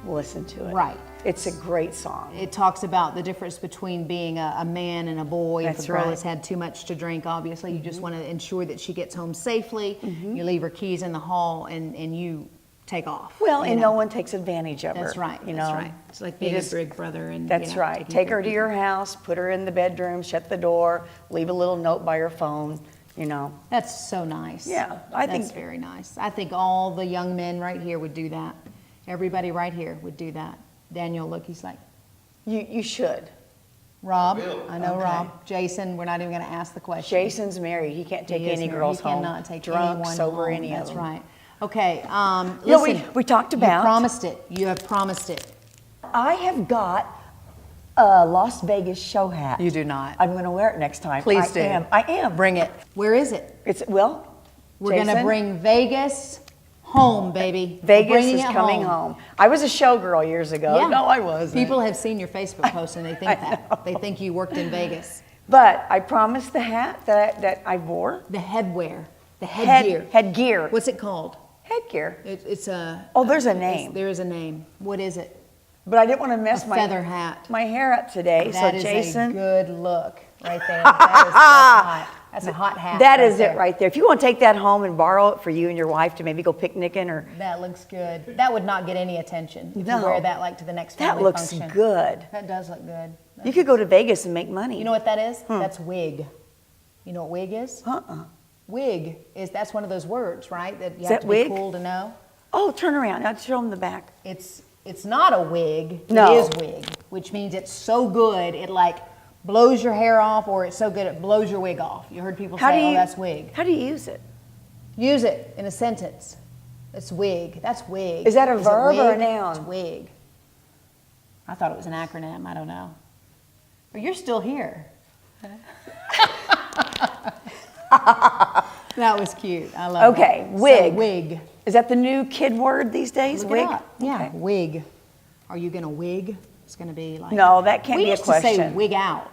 listen to it. Right. It's a great song. It talks about the difference between being a man and a boy. That's if a girl right. has had too much to drink, obviously, you just want to ensure that she gets home safely. You leave her keys in the hall and you take off. Well, and no one takes advantage of her. That's right. You That's know, right. It's like being a big brother. And that's right. Take her to your house, put her in the bedroom, shut the door, leave a little note by her phone. You know. That's so nice. Yeah, that's very nice. I think all the young men right here would do that. Everybody right here would do that. Daniel, look, he's like, you should. Rob, I know Rob. Jason, we're not even going to ask the question. Jason's married. He can't take any girls home. He cannot take drunk, anyone sober, home. any of them. That's right. Okay, listen. We talked about. You promised it. You have promised it. I have got a Las Vegas show hat. You do not. I'm going to wear it next time. Please do. I am. Bring it. Where is it? We're going to bring Vegas home, baby. Vegas is coming home. I was a showgirl years ago. Yeah. No, I wasn't. People have seen your Facebook post and they think that. They think you worked in Vegas. But I promised the hat that I wore. The headwear. The headgear. Headgear. What's it called? Headgear. It's a... Oh, there's a name. There is a name. What is it? But I didn't want to mess my feather hat. My hair up today. That so is Jason, a good look. right there. That's hot. That's a hot hat. That right is there. it right there. If you want to take that home and borrow it for you and your wife to maybe go picnicking or... That looks good. That would not get any attention if No. you wear that like to the next That family looks function. good. That does look good. You could go to Vegas and make money. You know what that is? That's wig. You know what wig is? Wig that's one of those words, right? That you Is have that to wig? be cool to know. Oh, turn around. Now show them the back. It's not a wig. No. It is wig, which means it's so good it like blows your hair off, or it's so good it blows your wig off. You heard people say, "Oh, that's wig." How do you use it? Use it in a sentence. It's wig. That's wig. Is that a it verb or a wig? noun? It's wig. I thought it was an acronym. I don't know. But you're still here. That was cute. I love it. Okay, wig. So, wig. Is that the new kid word these days? Look wig? it up. Yeah, Okay. wig. Are you going to wig? It's going to be like... No, that can't we be a used to say question. wig out.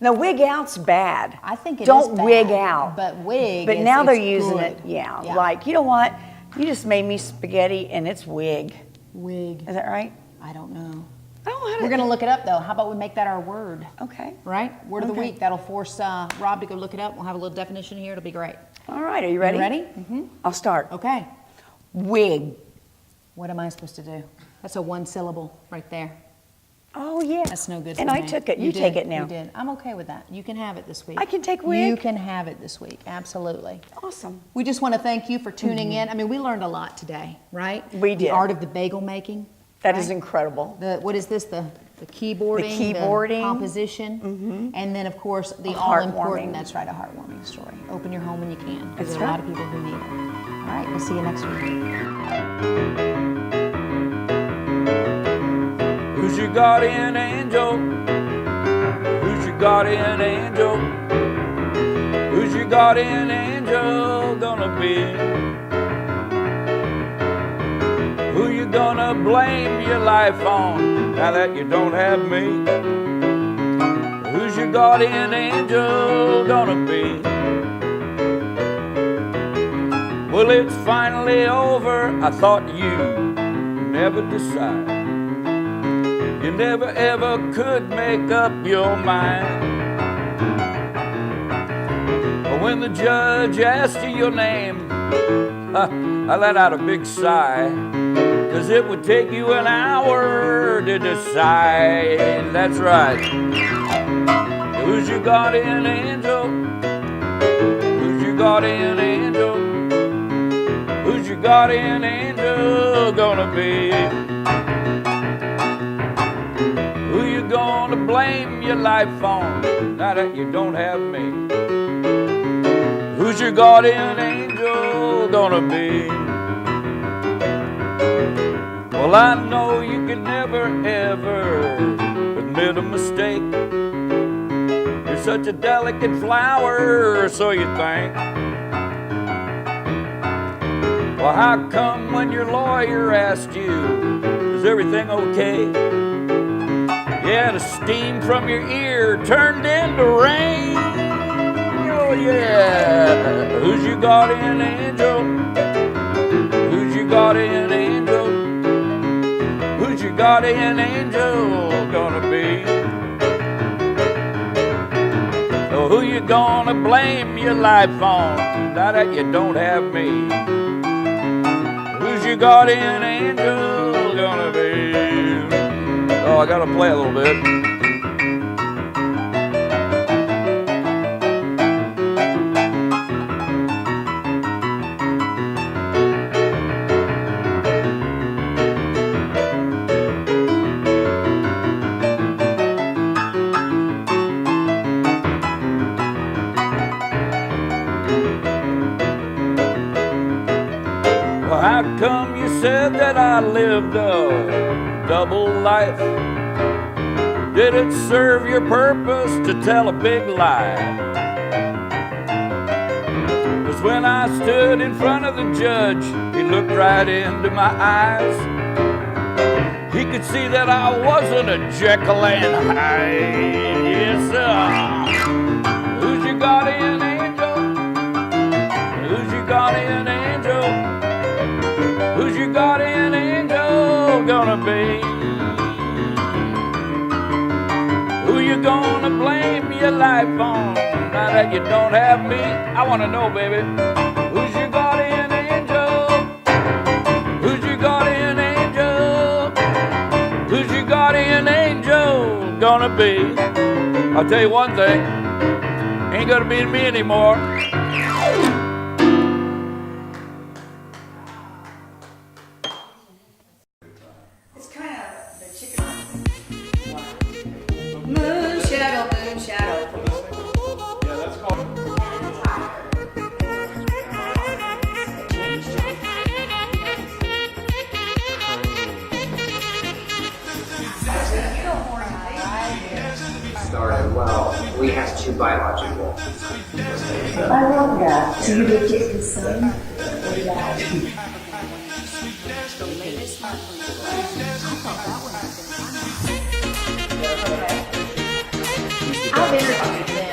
No, wig out's bad. I think it Don't is bad, wig out. But wig But is, now they're it's using good. it, yeah. Like, you know what? You just made me spaghetti and it's wig. Wig. Is that right? I don't know. Oh, We're going to look it up, though. How about we make that our word? Okay. Right? Word of the Okay. week. That'll force Rob to go look it up. We'll have a little definition here. It'll be great. All right, are you ready? You ready? Mm-hmm. I'll start. Okay. Wig. What am I supposed to do? That's a one syllable right there. Oh, yeah. That's no good And for I me. took it. You take did. it now. You did. I'm okay with that. You can have it this week. I can take wig? You can have it this week. Absolutely. Awesome. We just want to thank you for tuning in. I mean, we learned a lot today, right? We did. The art of the bagel making. That is incredible. What is this? The keyboarding, keyboarding. composition, and then of course the A all important. heartwarming. That's right, a heartwarming story. Open your home when you can. That's There's a lot of people who need it. All right, we'll see you next week. Who's your guardian angel? Who's your guardian angel? Who's your guardian angel gonna be? Who you gonna blame your life on now that you don't have me? Who's your guardian angel gonna be? Well, it's finally over. I thought you'd never decide. You never ever could make up your mind. But when the judge asked you your name, I let out a big sigh. 'Cause it would take you an hour to decide. That's right. Who's your guardian angel? Who's your guardian angel? Who's your guardian angel gonna be? Who you gonna blame your life on now that you don't have me? Who's your guardian angel gonna be? Well, I know you can never, ever admit a mistake. You're such a delicate flower, so you think. Well, how come when your lawyer asked you, is everything okay? Yeah, the steam from your ear turned into rain. Oh, yeah. Who's your guardian angel? Who's your guardian angel? Who's your guardian angel gonna be? So who you gonna blame your life on now that you don't have me? Who's your guardian angel gonna be? Oh, I gotta play a little bit. Well, how come you said that I lived a double life? Did it serve your purpose to tell a big lie? 'Cause when I stood in front of the judge, he looked right into my eyes. He could see that I wasn't a Jekyll and Hyde. Yes, sir. Who's your guardian angel? Who's your guardian angel? Who's your guardian angel gonna be? Who you you gonna blame your life on? Now that you don't have me, I wanna know, baby, who's your guardian angel? Who's your guardian angel? Who's your guardian angel gonna be? I'll tell you one thing, ain't gonna be me anymore. It's kind of the chicken. Moon shadow, moon shadow. Yeah, that's called. Started, well, we have 2 biological. I love that. So you would get the same? I've interviewed them.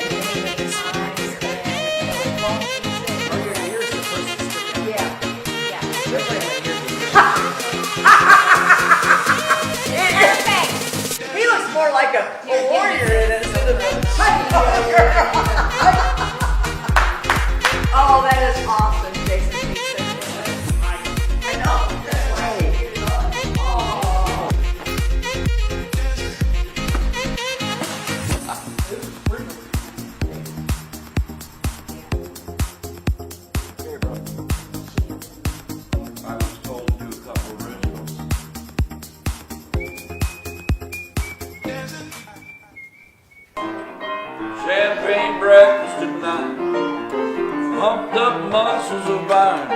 He looks more like a warrior in it instead of a Oh, that is awesome, Jason. I know. That's right. Oh. I was told to do a couple originals. Champagne breakfast tonight, pumped up muscles of iron,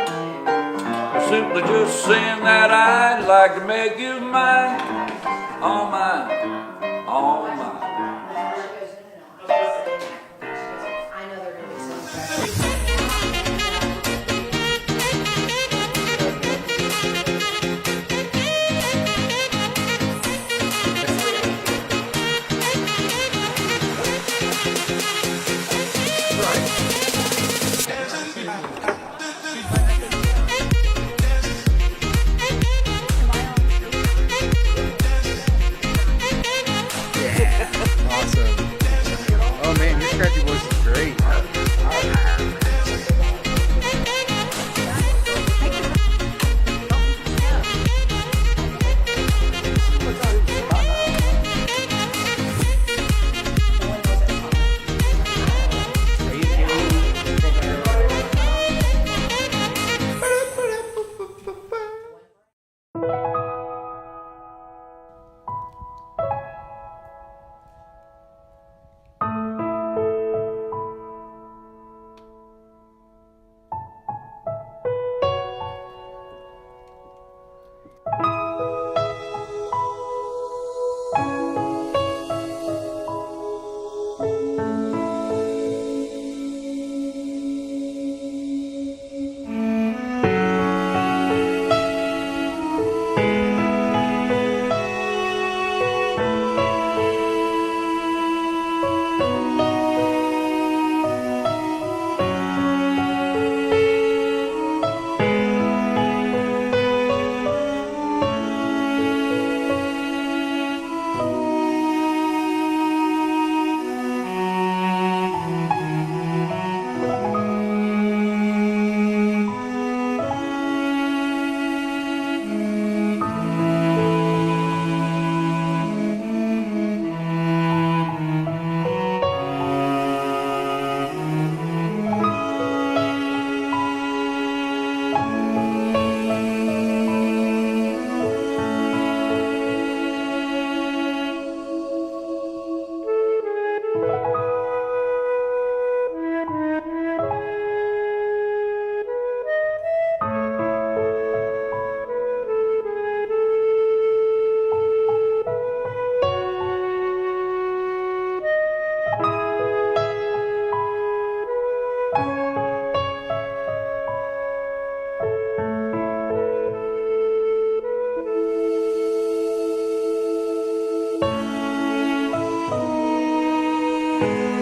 or simply just saying that I'd like to make you mine, all mine, all mine. I know they're going to be so Awesome. Oh man, your scratchy voice is great. Thank you.